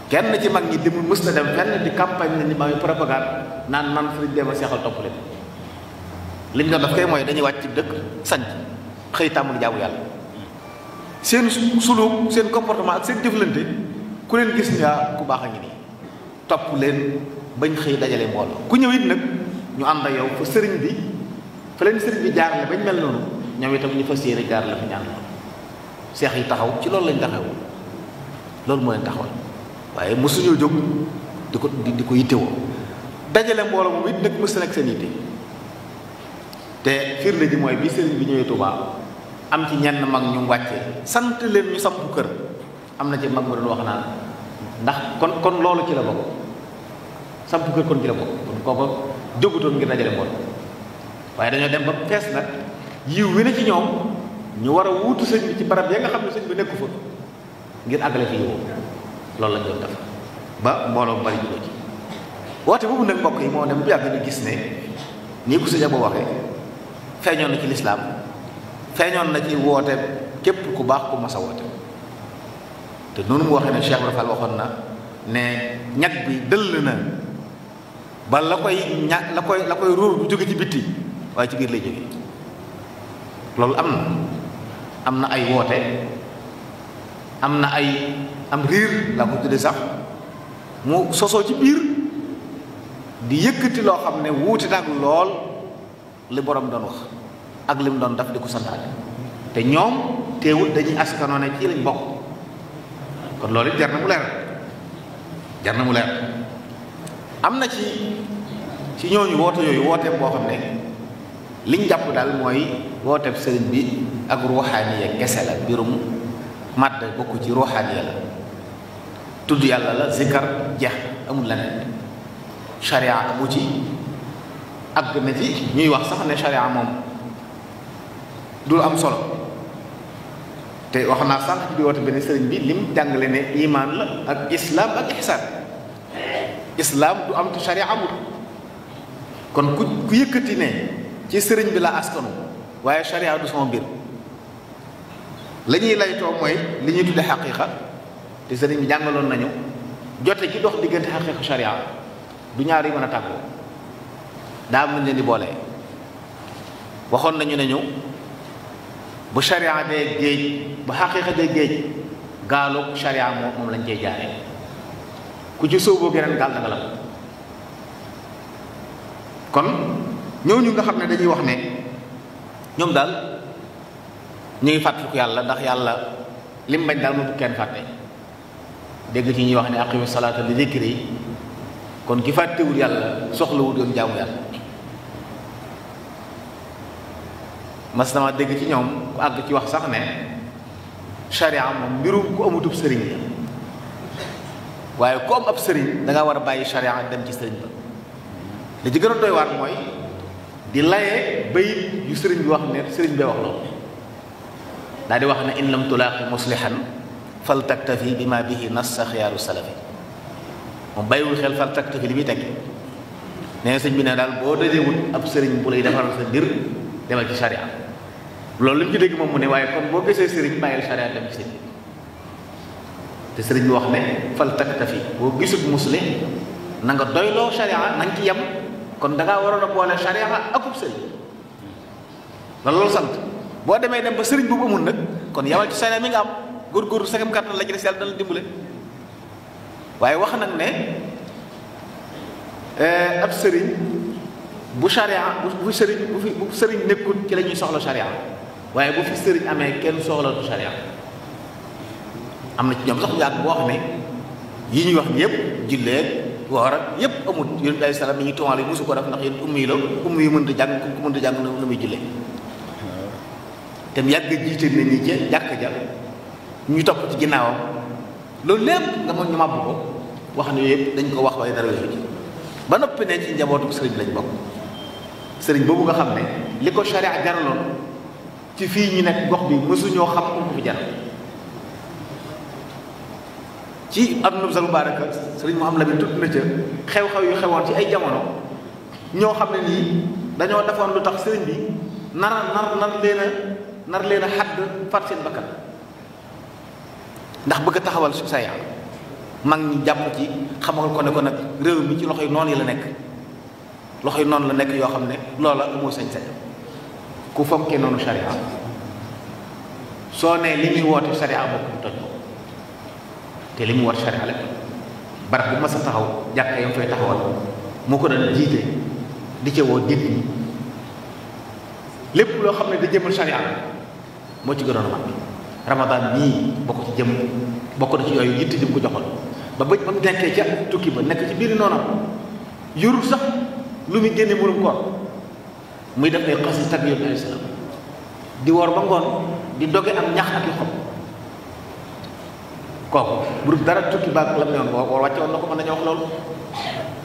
kenn ci mag ñi demul mës na dem fenn di campagne na ni ma propagande naan man sëriñ Demba Seexal topp leen li ñu doon def kay mooy dañuy wàcc ci dëkk sanc xëy tàmbali jaamu yàlla seen suluk seen comportement ak seen jëflante ku leen gis ni ku baax a ngi nii topp leen bañ xëy dajale mbooloo ku ñëw it nag ñu ànd ak yow fa sëriñ bi fa leen sëriñ bi jaarale bañ mel noonu ñoom itam ñu fas yéene jaarale fa ñaan loolu seex yi taxaw ci loolu lañ taxaw loolu moo leen taxawal waaye mosuñoo jóg di ko yittewoo dajale mbooloo moom it nag mës na nekk seen yitte te firnde ji mooy bi sëriñ bi ñëwee Touba am ci ñenn mag ñu wàccee sant leen ñu sampu kër am na ci mag mu doon wax naan ndax kon loolu ci la bokk sampu kër kon ci la bokk kon kooko jógutoon ngir dajale mbooloo waaye dañoo dem ba fees nag yiw wi ne ci ñoom ñu war a wuutu sëñ bi ci barab ya nga xam ne sëñ bi nekku fa ngir àggale fi yiwoo loolu lañ doon def ba mbooloo bari juddoo ci woote boobu nag mbokk yi moo dem bu yàgg di gis ne nii ko sëñ Abo waxee feeñoon na ci lislaam feeñoon na ci woote képp ku baax ku mas a woote te noonu mu waxee ne Cheikh Ibra Fall waxoon na ne ñag bi dëll na ba la koy ruur bu jóge ci bitti waaye ci biir lay jóge loolu am na ay woote am riir laa ko tudde sax mu sosoo ci biir di yëkkati loo xam ne wuuti nag lool li borom doon wax ak li mu doon daf di ko santaane te ñoom teewul dañuy askanoo ne ci lañ bokk kon loolu it jar na mu leer am na ci ñooñu woote yooyu wooteeb boo xam ne liñ jàpp daal mooy wooteeb sëriñ bi ak ruuxaaniya kese la mbirum màdd bokk ci ruuxaaniya la tudd yàlla la zikkar jeex amul leneen sharia amu ci àgg na ci ñuy wax sax ne sharia moom dul am solo te wax naa sànq ci bi woote benn sëriñ bi lim jàngale ne iman la ak islam ak ihsaan islam du am te sharia amul kon ku yëkkati ne ci sëriñ bi la askanu waaye sharia du sama mbir la ñuy laytoo mooy li ñuy tudde xaqiiqa te sëriñ bi jàngaloon nañu jote ci dox diggante xaqiiqa sharia du ñaar yi mën a tàggoo daa am nañ leen di boole waxoon nañu ne ñu bu sharia dee géej bu xaqiiqa dee géej gaalu sharia moom lañ cey jaaree ku ci sóoboo geneen gaal danga la kon ñooñu nga xam ne dañuy wax ne ñoom daal ñu ngi fàttaliku yàlla ndax yàlla lim bañ daal mu bu kenn fàtte dégg ci ñuy wax ne aqimu salaata li zikri kon ki fàttewul yàlla soxlawul yoon jaamu yàlla mas dama dégg ci ñoom ku àgg ci wax sax ne sharia moom mbirum ku amutub sëriñ la waaye ku am ab sëriñ da nga war a bàyyi sharia dem ci sëriñ ba li ci gën a doy waar mooy di layee bayit yu sëriñ bi wax ne sëriñ bee wax loolu daal di wax ne in lam tulaaqi muslihan fal taktafi bi ma bihi nassa xiyaaru salafi moom bàyyiwul xel fal taktafi li muy tekki nee sëñ bi ne daal boo dajewut ab sëriñ bu lay defaral sa mbir demal ci sharia loolu li mu ci dégg moom mu ne waaye kon boo gisee sëriñ bàyyil sharia dem ci sëriñ te sëriñ bi wax ne fal taktafi boo gisut muslim na nga doyloo sharia na nga ci yem kon da ngaa waroon a boole sharia akub sëriñ loolu sant boo demee dem ba sëriñ boobu amul nag kon yamal ci sharia mi nga am góorgóorlu sagam kàttan la ci des yàlla dana dimbale waaye wax nag ne ab sëriñ bu sharia bu sëriñ nekkul ci la ñuy soxla sharia waaye bu fi sëriñ amee kenn soxlatu sharia am na ci ñoom sax yàgg boo wax ne yi ñuy wax ni yëpp julleeg woor ak yëpp amul yonent bi salaam mi ñuy tuumaal yi mosu ko def ndax yéen ummi la ummi yu mënta jàng ku mënta jàng na muy jullee te mu yàgg jiite nit ñi ca jàkk ja ñu topp ci ginnaawam loolu lépp nga mën ñu màbb ko wax ne yëpp dañ ko wax waaye dara wéeru ci ba noppi ne ci njabootu sëriñ lañ bokk sëriñ boobu nga xam ne li ko sharia jaraloon ci fii ñu nekk gox bi mësuñoo xam ko fi jar ci am nub sa mubaaraka sëriñ mu am la bi tudd na ca xew-xew yu xewoon ci ay jamono ñoo xam ne nii dañoo defoon lu tax sëriñ bi nar leen a xadd faat seen bakkan ndax bëgg a taxawal su sa yàlla mag ñi jàpp ci xamal ko ne ko nag réew mi ci loxoy noonu yi la nekk loxoy noonu la nekk yoo xam ne loola amoo sañ-sañ ku fonkee noonu sharia soo nee li muy woote sharia bokk mu toj ko te li muy woote sharia la barab bu ma sa taxaw jàkka yam fay taxawal moo ko daan jiite di ca woo nit ñi lépp loo xam ne da jëmal sharia moo ci gënoon a mag ramadan nii bokk ci jëm bokk na ci yooyu yitte jëm ko joxoon ba mu nekkee ca tukki ba nekk ci biir noonam yorul sax lu muy génne murum koor muy def ay xas tagg yonent alayhi salaam di woor ba ngoon di doge am ñax ak i xob kooku bu dul dara tukki baag la mu ne woon wàcce woon na ko mën nañu wax loolu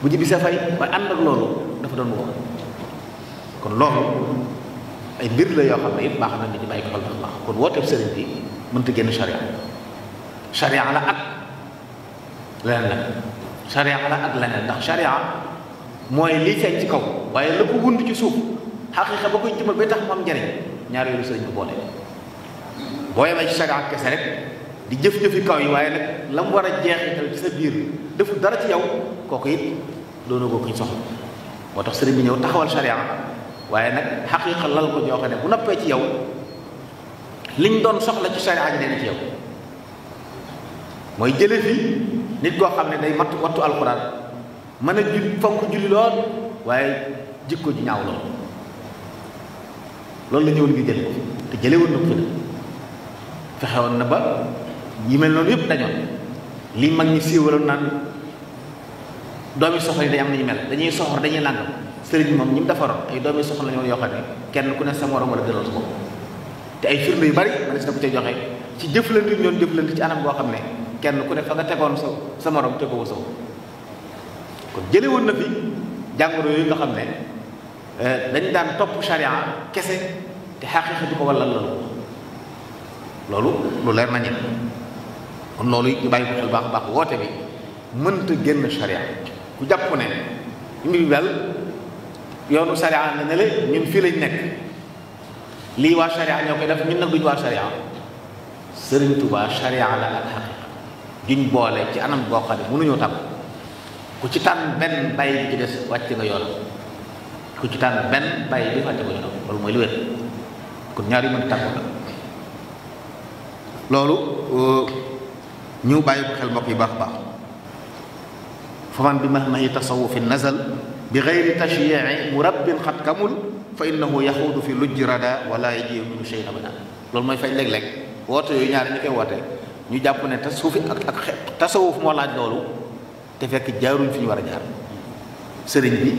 bu ji bi sa fay waaye ànd ak loolu dafa doon woor kon loolu ay mbir la yoo xam ne it baax na nit ñi bàyyi ko xel baax kon wooteeb sëriñ bi mënta génn charia charia la ak leneen la charia la ak leneen ndax charia mooy lii feeñ ci kaw waaye la ko wund ci suuf xaqiiqa ba koy jëmal bay tax mu am njariñ ñaar yooyu sëriñ bi boole boo yemee ci charia kese rek di jëf-jëfi kaw yi waaye nag la mu war a jeexital ci sa biir deful dara ci yow kooku it doona ko kuñ soxla moo tax sëriñ bi ñëw taxawal charia waaye nag xaqiiqa lal ko joxe ne bu noppee ci yow liñ doon soxla ci charia ji dina ci yow mooy jële fi nit koo xam ne day wattu alxuraan mën a fonk julli lool waaye jikko ji ñaaw lool loolu la ñëw li jële ko te jële woon na ko fi nag fexewoon na ba yi mel noonu yëpp dañoon li mag ñi siiwaloon naan doomi soxla yi day am nañu mel dañuy soxor dañuy nàngam sëriñ bi moom ñi mu defaroon ay doomi soxla la ñoo yoo xam ne kenn ku ne sa morom wala gënal sa bopp te ay firnde yu bari man si na ko ca joxe ci jëflante ñoon jëflante ci anam boo xam ne kenn ku ne fa nga tegoon sa morom tegoo sa kon jële woon na fi jàngoro yooyu nga xam ne dañ daan topp charia kese te xaqiiqa di ko wallal loolu lu leer na ñet kon loolu ñu bàyyi ko xel baax baax woote bi mënta génn charia ku jàpp ne mbir bi daal yoonu charia na ne la ñun fii lañ nekk lii waa charia ñoo koy def ñun nag duñu waa charia Sëriñ Tuubaa charia la ak xaqiiqa duñ boole ci anam boo xam ne mënuñoo tàmm ku ci tànn benn bàyyi bi ci des wàcc nga yoonam ku ci tànn benn bàyyi bi wàcc nga yoonam loolu mooy lu wér kon ñaar yu mën tàggu la loolu ñu bàyyi ko xel mbokk yi baax baax fa man bi mahmahi tasawufi nazal bi gayri tashyi'i murabbin xat kamul fa innahu yaxuudu fi lujji rada wala yajiu minu shay abada loolu mooy fay léeg-léeg woote yooyu ñaari ñu koy woote ñu jàpp ne tasawuf ak tasawuf moo laaj loolu te fekk jaaruñ fi ñu war a jaar sëriñ bi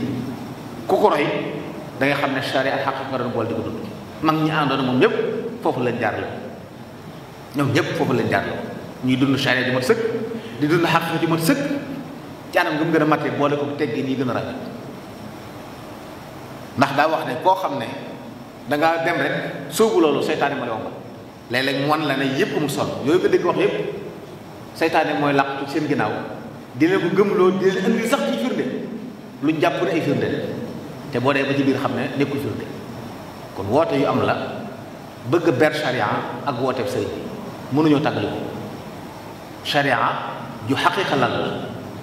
ku ko roy da nga xam ne charia ak xaq nga doon bool di ko dund mag ñi àndoon moom ñëpp foofu lañ jaar la ñoom ñëpp foofu lañ jaar la ñuy dund charia di mat sëkk di dund xaq di mat sëkk ci anam nga mu gën a matee boole ko teggi nii gën a rafet ndax daa wax ne koo xam ne dangaa dem rek soobu loolu seytaane ma la woon léeg-léeg mu wan la ne yëpp mu sol yooyu nga dégg wax yëpp seytaane mooy làqu ci seen ginnaaw di leen ko gëmloo di leen indi sax ci firnde luñ jàpp ne ay firnde te boo dee ba ci biir xam ne nekkul firnde kon woote yu am la bëgg a ber charia ak wooteeb sëriñ bi mënuñoo tàggali ko charia ju xaqiiqa lan la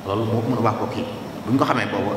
loolu moo mën a wax ko kii bu ñu ko xamee boobu